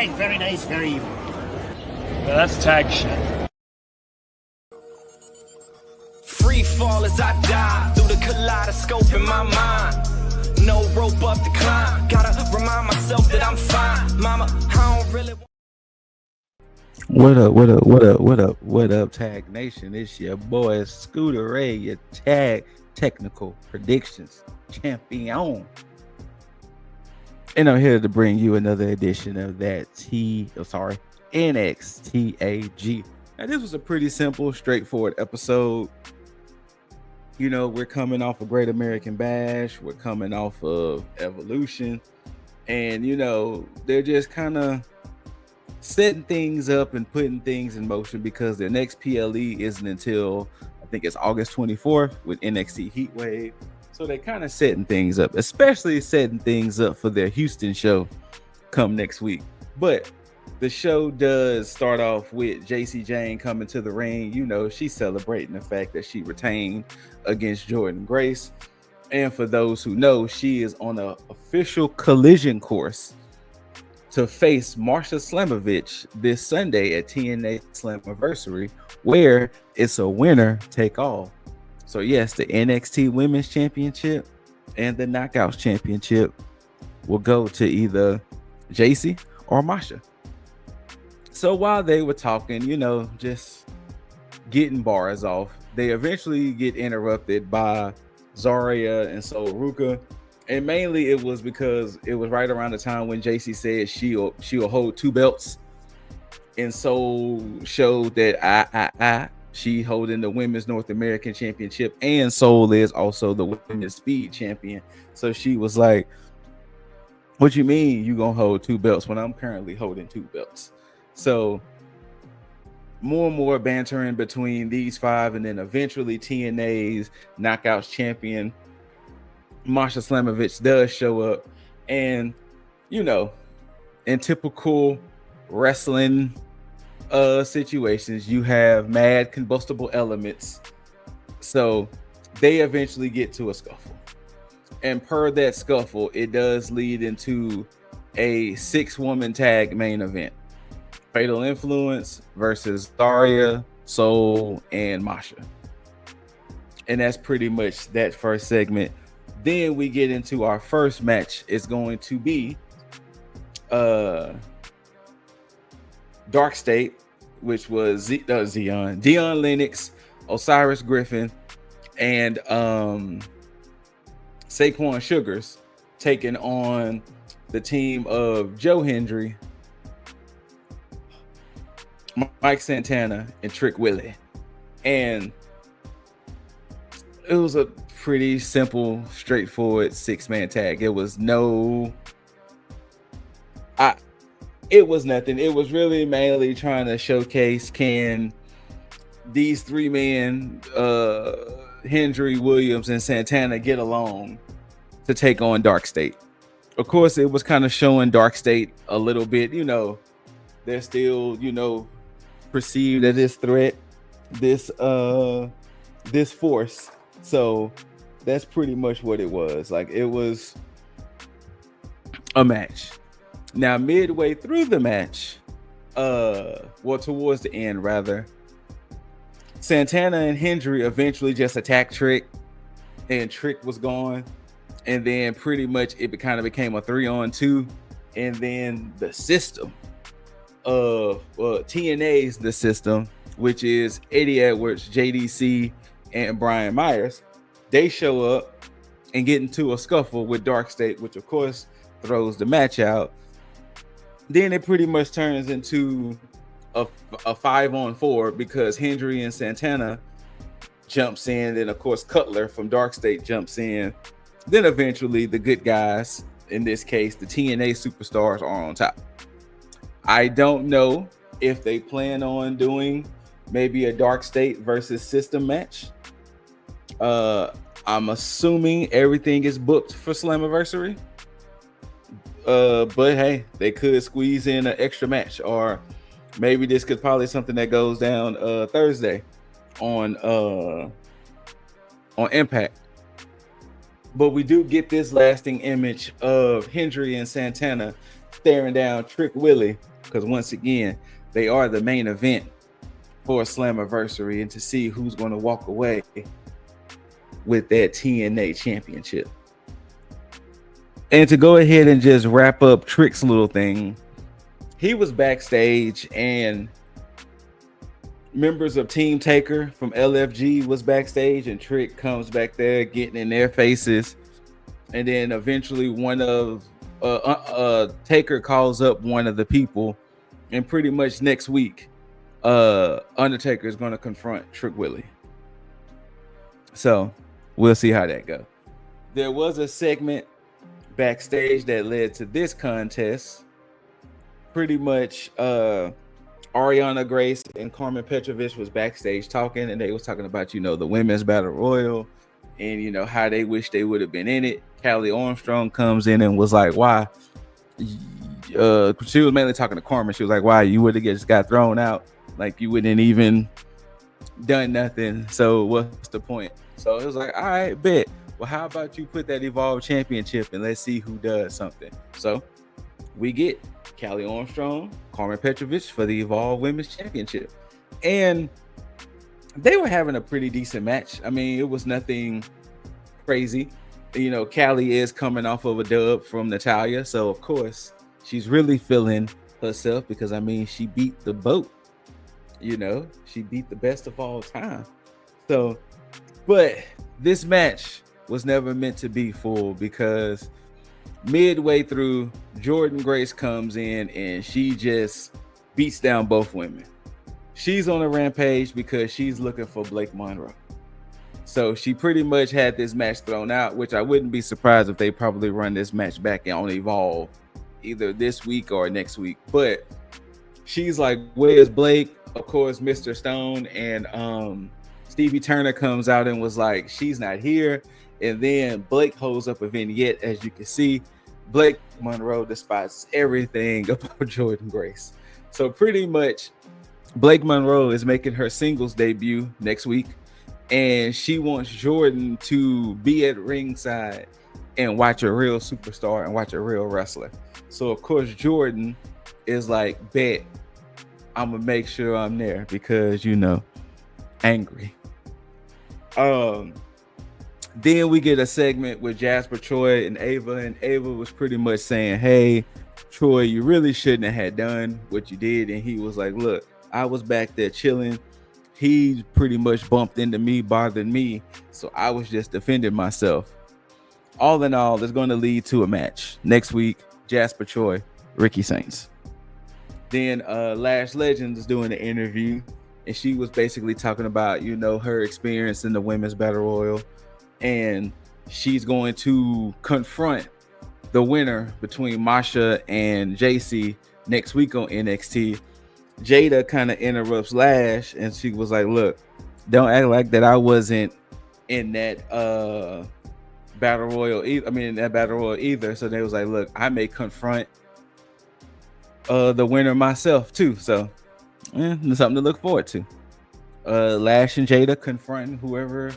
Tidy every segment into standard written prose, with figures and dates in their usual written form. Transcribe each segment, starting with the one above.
right, very nice, very evil. That's tag shit. Free fall as I die through the kaleidoscope in my mind. No rope up to climb. Gotta remind myself that I'm fine. Mama, I don't really. What up, Tag Nation? It's your boy ScooterRay, your Tag Technical Predictions Champion. And I'm here to bring you another edition of that NXT.A.G. Now, this was a pretty simple, straightforward episode. You know, we're coming off a Great American Bash. We're coming off of Evolution. And, you know, they're just kind of setting things up and putting things in motion because their next PLE isn't until, I think it's August 24th with NXT Heatwave. So they're kind of setting things up, especially setting things up for their Houston show come next week. But the show does start off with JC Jane coming to the ring. You know, she's celebrating the fact that she retained against Jordan Grace. And for those who know, she is on an official collision course to face Marsha Slamovich this Sunday at TNA Slammiversary, where it's a winner take all. So yes, the NXT Women's Championship and the Knockouts Championship will go to either JC or Marsha. So while they were talking, you know, just getting bars off, they eventually get interrupted by Zarya and Sol Ruka. And mainly it was because it was right around the time when JC said she'll hold two belts. And Sol showed that she holding the Women's North American Championship, and Sol is also the Women's Speed Champion. So she was like, what you mean you gonna hold two belts when I'm currently holding two belts? So more and more bantering between these five, and then eventually TNA's Knockouts champion Marsha Slamovich does show up. And you know, in typical wrestling situations, you have mad combustible elements, so they eventually get to a scuffle, and per that scuffle it does lead into a 6-woman tag main event. Fatal Influence versus Zarya, Sol, and Marsha. And that's pretty much that first segment. Then we get into our first match. It's going to be Dark State, which was Dion Lennox, Osiris Griffin, and Saquon Sugars taking on the team of Joe Hendry, Mike Santana, and Trick Willie. And it was a pretty simple, straightforward 6-man tag. It was nothing. It was really mainly trying to showcase, can these 3 men, Hendry, Williams, and Santana, get along to take on Dark State. Of course, it was kind of showing Dark State a little bit, you know, they're still, you know, perceived as this threat, this force. So that's pretty much what it was. Like, it was a match. Now, midway through the match, towards the end rather, Santana and Hendry eventually just attacked Trick, and Trick was gone. And then pretty much it kind of became a 3-on-2. And then the system of TNA's the system, which is Eddie Edwards, JDC, and Brian Myers, they show up and get into a scuffle with Dark State, which of course throws the match out. Then it pretty much turns into a 5-on-4 because Hendry and Santana jumps in, and of course Cutler from Dark State jumps in. Then eventually the good guys, in this case the TNA superstars, are on top. I don't know if they plan on doing maybe a Dark State versus System match. I'm assuming everything is booked for Slammiversary. But hey, they could squeeze in an extra match, or maybe this could probably something that goes down Thursday on Impact. But we do get this lasting image of Hendry and Santana staring down Trick Willie because once again, they are the main event for Slammiversary, and to see who's going to walk away with that TNA championship. And to go ahead and just wrap up Trick's little thing, he was backstage, and members of Team Taker from LFG was backstage, and Trick comes back there getting in their faces. And then eventually one of Taker calls up one of the people, and pretty much next week Undertaker is going to confront Trick Willie. So we'll see how that goes. There was a segment backstage that led to this contest. Pretty much Ariana Grace and Carmen Petrovich was backstage talking, and they was talking about, you know, the women's battle royal, and you know how they wish they would have been in it. Callie Armstrong comes in and was like, why? She was mainly talking to Carmen. She was like, why you would have just got thrown out, like you wouldn't even done nothing, so what's the point? So it was like, all right, bet. Well, how about you put that Evolve Championship and let's see who does something. So we get Callie Armstrong, Carmen Petrovich for the Evolve Women's Championship. And they were having a pretty decent match. I mean, it was nothing crazy. You know, Callie is coming off of a dub from Natalya, so of course she's really feeling herself, because I mean, she beat the boat. You know, she beat the best of all time. So, but this match was never meant to be full, because midway through, Jordynne Grace comes in and she just beats down both women. She's on a rampage because she's looking for Blake Monroe. So she pretty much had this match thrown out, which I wouldn't be surprised if they probably run this match back on Evolve either this week or next week. But she's like, where's Blake? Of course, Mr. Stone and Stevie Turner comes out and was like, she's not here. And then Blake holds up a vignette. As you can see, Blake Monroe despises everything about Jordynne Grace. So pretty much Blake Monroe is making her singles debut next week, and she wants Jordynne to be at ringside and watch a real superstar and watch a real wrestler. So of course Jordynne is like, bet, I'm gonna make sure I'm there, because, you know, angry. Then we get a segment with Jasper, Troy, and Ava, and Ava was pretty much saying, hey, Troy, you really shouldn't have had done what you did. And he was like, look, I was back there chilling. He pretty much bumped into me, bothered me, so I was just defending myself. All in all, it's going to lead to a match next week. Jasper, Troy, Ricky Saints. Then Lash Legends is doing an interview, and she was basically talking about, you know, her experience in the women's battle royal. And she's going to confront the winner between Masha and JC next week on NXT. Jada kind of interrupts Lash, and she was like, look, don't act like that I wasn't in that battle royal either. So they was like, look, I may confront the winner myself too. So there's something to look forward to. Lash and Jada confronting whoever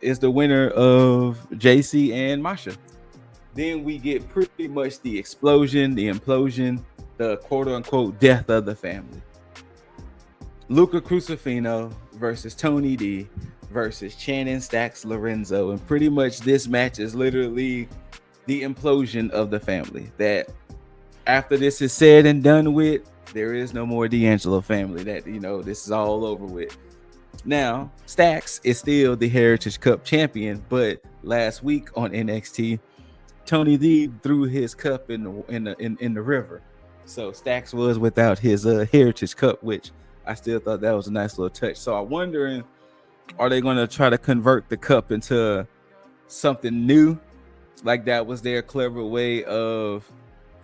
is the winner of JC and Masha. Then we get pretty much the explosion, the implosion, the quote-unquote death of the family. Luca Crucifino versus Tony D versus Channing Stacks Lorenzo. And pretty much this match is literally the implosion of the family. That after this is said and done with, there is no more D'Angelo family. That, you know, this is all over with. Now, Stacks is still the Heritage Cup champion, but last week on NXT, Tony D threw his cup in the river. So Stacks was without his Heritage Cup, which I still thought that was a nice little touch. So I'm wondering, are they going to try to convert the cup into something new? Like that was their clever way of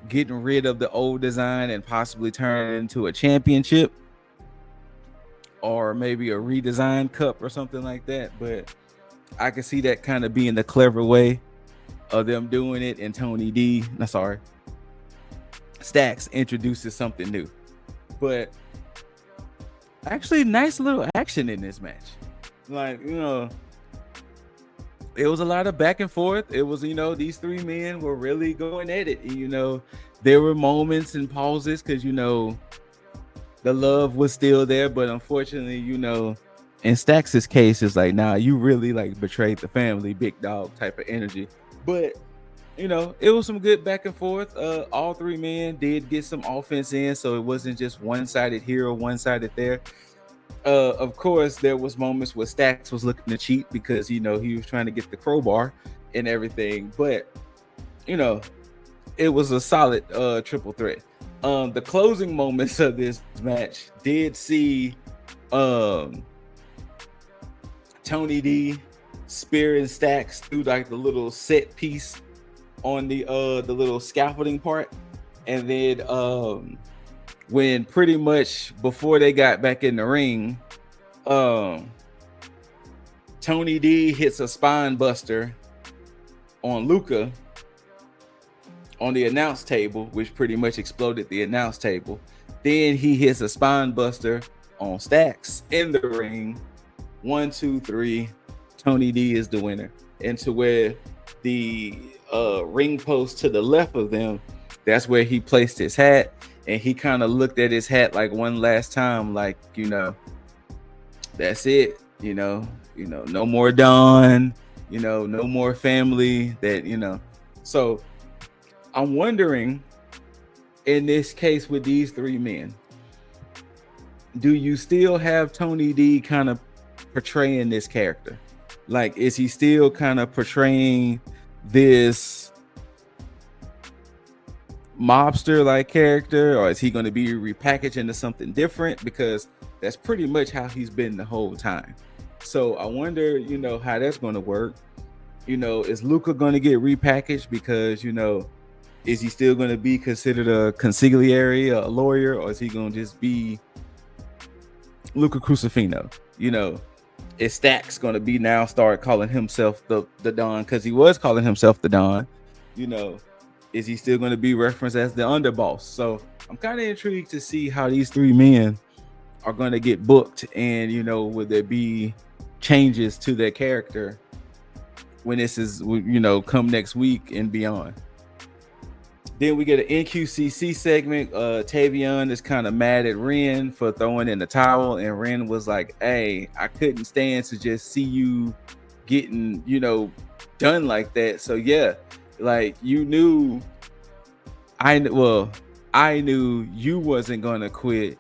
getting rid of the old design and possibly turn it into a championship, or maybe a redesigned cup or something like that. But I can see that kind of being the clever way of them doing it. And Stacks introduces something new. But actually, nice little action in this match. Like, you know, it was a lot of back and forth. It was, these three men were really going at it. And, there were moments and pauses because, the love was still there. But unfortunately, in Stax's case, it's like, nah, you really like betrayed the family, big dog type of energy. But, it was some good back and forth. All three men did get some offense in. So it wasn't just one-sided here or one-sided there. Of course, there was moments where Stax was looking to cheat because he was trying to get the crowbar and everything. But it was a solid triple threat. The closing moments of this match did see Tony D spearing Stax through like the little set piece on the little scaffolding part, and then when pretty much before they got back in the ring, Tony D hits a spine buster on Luca on the announce table, which pretty much exploded the announce table. Then he hits a spine buster on Stax in the ring. 1, 2, 3. Tony D is the winner. And to where the ring post to the left of them, that's where he placed his hat. And he kind of looked at his hat like one last time, like, that's it. No more Don, no more family that, So I'm wondering, in this case with these three men, do you still have Tony D kind of portraying this character? Like, is he still kind of portraying this mobster like character, or is he going to be repackaged into something different? Because that's pretty much how he's been the whole time. So I wonder, how that's going to work. Is Luca going to get repackaged because, is he still going to be considered a consigliere, a lawyer, or is he going to just be Luca Crucifino? Is Stax going to be now start calling himself the Don, because he was calling himself the Don? Is he still going to be referenced as the underboss? So I'm kind of intrigued to see how these three men are going to get booked, and will there be changes to their character when this is come next week and beyond. Then we get an NQCC segment. Tavion is kind of mad at Ren for throwing in the towel, and Ren was like, hey, I couldn't stand to just see you getting done like that. So yeah, like, you knew, I knew you wasn't gonna quit,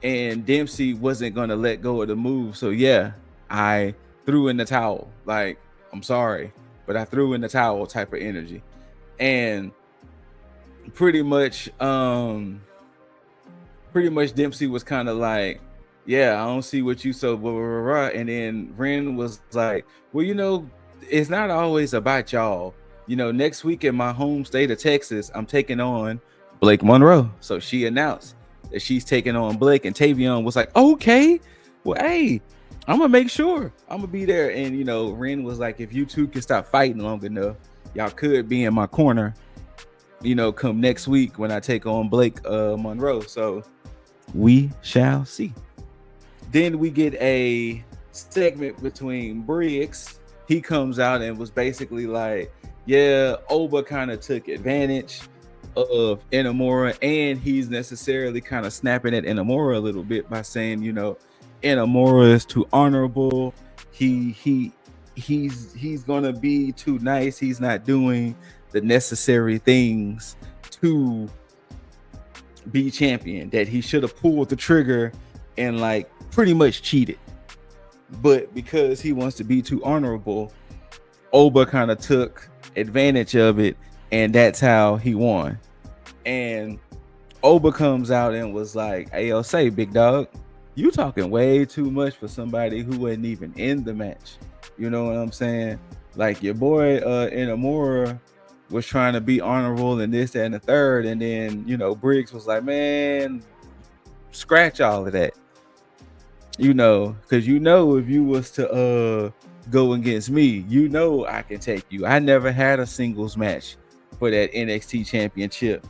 and Dempsey wasn't gonna let go of the move. So yeah, I threw in the towel. Like, I'm sorry, but I threw in the towel type of energy. And pretty much Dempsey was kind of like, yeah, I don't see what you so blah, blah, blah, blah. And then Ren was like, well, it's not always about y'all. Next week in my home state of Texas, I'm taking on Blake Monroe. So she announced that she's taking on Blake, and Tavion was like, okay, well, hey, I'm gonna make sure I'm gonna be there. And Ren was like, if you two can stop fighting long enough, y'all could be in my corner, come next week when I take on Blake Monroe. So we shall see. Then we get a segment between Briggs. He comes out and was basically like, yeah, Oba kind of took advantage of Inamura, and he's necessarily kind of snapping at Inamura a little bit by saying, Inamura is too honorable. He's gonna be too nice. He's not doing the necessary things to be champion, that he should have pulled the trigger and like pretty much cheated. But because he wants to be too honorable, Oba kind of took advantage of it, and that's how he won. And Oba comes out and was like, hey, yo, say, big dog, you talking way too much for somebody who wasn't even in the match. You know what I'm saying? Like, your boy Inamura was trying to be honorable and this, that, and the third, and then Briggs was like, man, scratch all of that, because if you was to go against me, I can take you. I never had a singles match for that NXT championship.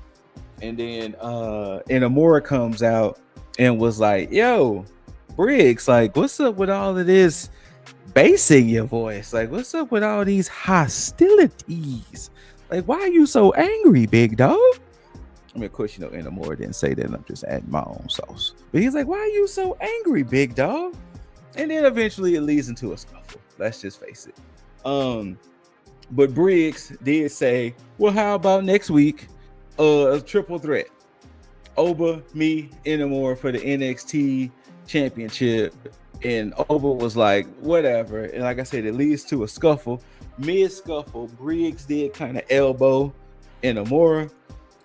And then Inamura comes out and was like, yo, Briggs, like, what's up with all of this basing your voice. Like, what's up with all these hostilities? Like, why are you so angry, big dog? I mean, of course, you know, Inamura didn't say that. I'm just adding my own sauce. But he's like, why are you so angry, big dog? And then eventually it leads into a scuffle. Let's just face it. But Briggs did say, well, how about next week? A triple threat. Oba, me, Inamura for the NXT championship. And Oba was like, whatever. And like I said, it leads to a scuffle. Mid-scuffle, Briggs did kind of elbow Inamura.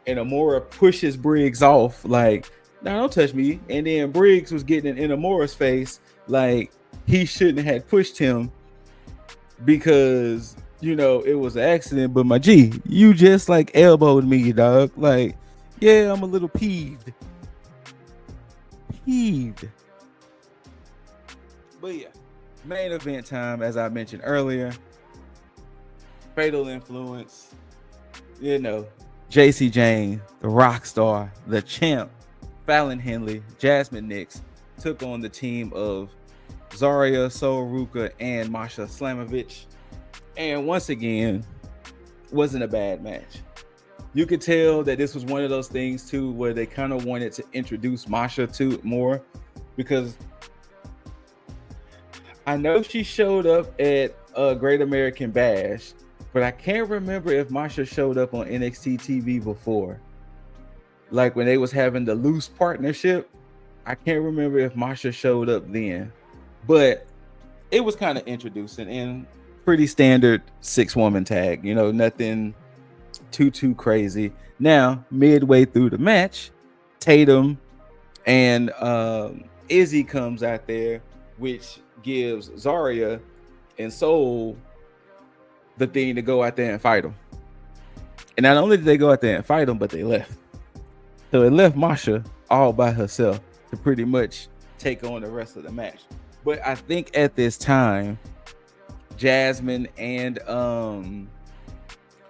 And Inamura pushes Briggs off, like, no, don't touch me. And then Briggs was getting in Inamura's face, like he shouldn't have pushed him because, you know, it was an accident. But my G, you just like elbowed me, dog. Like, yeah, I'm a little peeved. But yeah, main event time, as I mentioned earlier. Fatal Influence, you know, JC Jane, the rock star, the champ, Fallon Henley, Jasmine Nix took on the team of Zarya, Sol Ruka, and Masha Slamovich. And once again, wasn't a bad match. You could tell that this was one of those things too where they kind of wanted to introduce Masha to more, because I know she showed up at Great American Bash, but I can't remember if Masha showed up on NXT TV before. Like when they was having the loose partnership, I can't remember if Masha showed up then. But it was kind of introducing and pretty standard 6-woman tag. You know, nothing too crazy. Now, midway through the match, Tatum and Izzy comes out there, which gives Zarya and Soul the thing to go out there and fight them. And not only did they go out there and fight them, but they left. So it left Masha all by herself to pretty much take on the rest of the match. But I think at this time, Jasmine and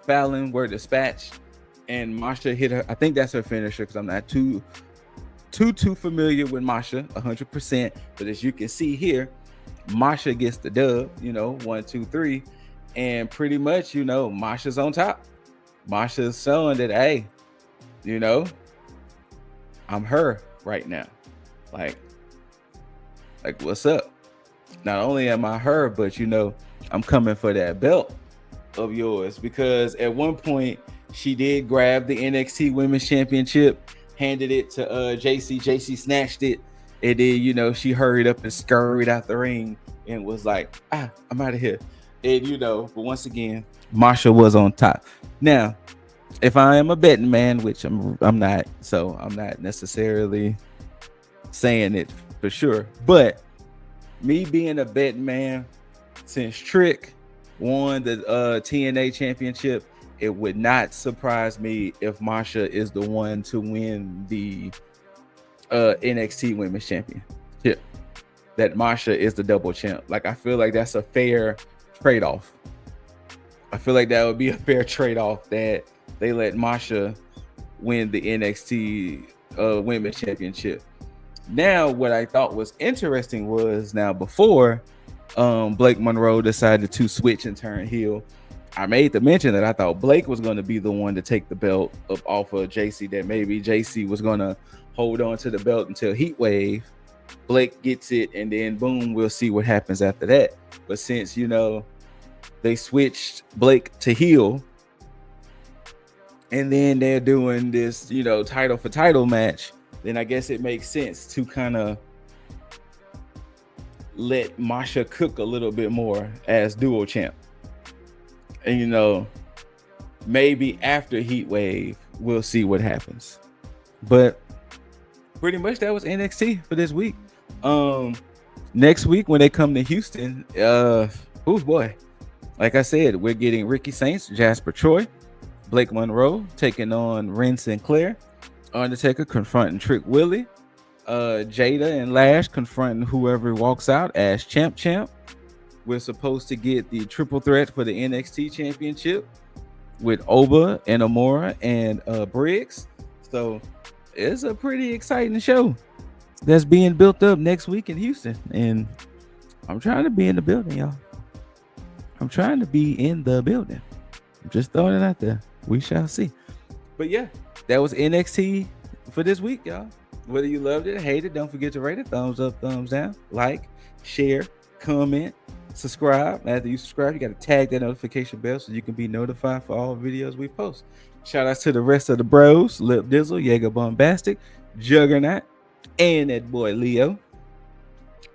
Fallon were dispatched, and Masha hit her. I think that's her finisher, because I'm not too familiar with Masha 100%. But as you can see here, Masha gets the dub, you know, 1, 2, 3. And pretty much, you know, Masha's on top. Masha's showing that, hey, you know, I'm her right now. Like what's up? Not only am I her, but, you know, I'm coming for that belt of yours. Because at one point, she did grab the NXT Women's Championship, handed it to JC. JC snatched it. And then, you know, she hurried up and scurried out the ring and was like, I'm out of here. And, you know, but once again, Masha was on top. Now, if I am a betting man, which I'm not, so I'm not necessarily saying it for sure, but me being a betting man, since Trick won the TNA championship, it would not surprise me if Masha is the one to win the NXT Women's Championship. That Masha is the double champ. Like, I feel like that's a fair trade-off. I feel like that would be a fair trade-off, that they let Masha win the NXT Women's Championship. Now, what I thought was interesting was, now before Blake Monroe decided to switch and turn heel, I made the mention that I thought Blake was going to be the one to take the belt up off of JC, that maybe JC was going to hold on to the belt until Heat Wave. Blake gets it, and then boom, we'll see what happens after that. But since, you know, they switched Blake to heel, and then they're doing this, you know, title for title match, then I guess it makes sense to kind of let Masha cook a little bit more as dual champ. And, you know, maybe after Heat Wave, we'll see what happens. But pretty much that was NXT for this week. Next week when they come to Houston, oh boy, like I said, we're getting Ricky Saints, Jasper Troy, Blake Monroe taking on Ren Sinclair, Undertaker confronting Trick Willie, Jada and Lash confronting whoever walks out as champ. We're supposed to get the triple threat for the NXT championship with Oba and Amora and Briggs. So it's a pretty exciting show that's being built up next week in Houston, and I'm trying to be in the building, y'all. I'm trying to be in the building. I'm just throwing it out there. We shall see. But yeah, that was NXT for this week, y'all. Whether you loved it, hated it, don't forget to rate it. Thumbs up, thumbs down, like, share, comment, subscribe. After you subscribe, you got to tag that notification bell so you can be notified for all videos we post. Shout outs to the rest of the bros, Lip Dizzle, Jaeger Bombastic, Juggernaut, and that boy Leo.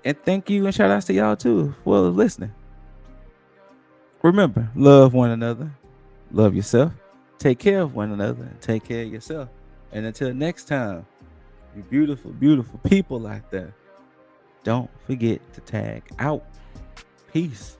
And thank you and shout outs to y'all too for listening. Remember, love one another, love yourself, take care of one another, and take care of yourself. And until next time, you beautiful, beautiful people out there, don't forget to tag out. Peace.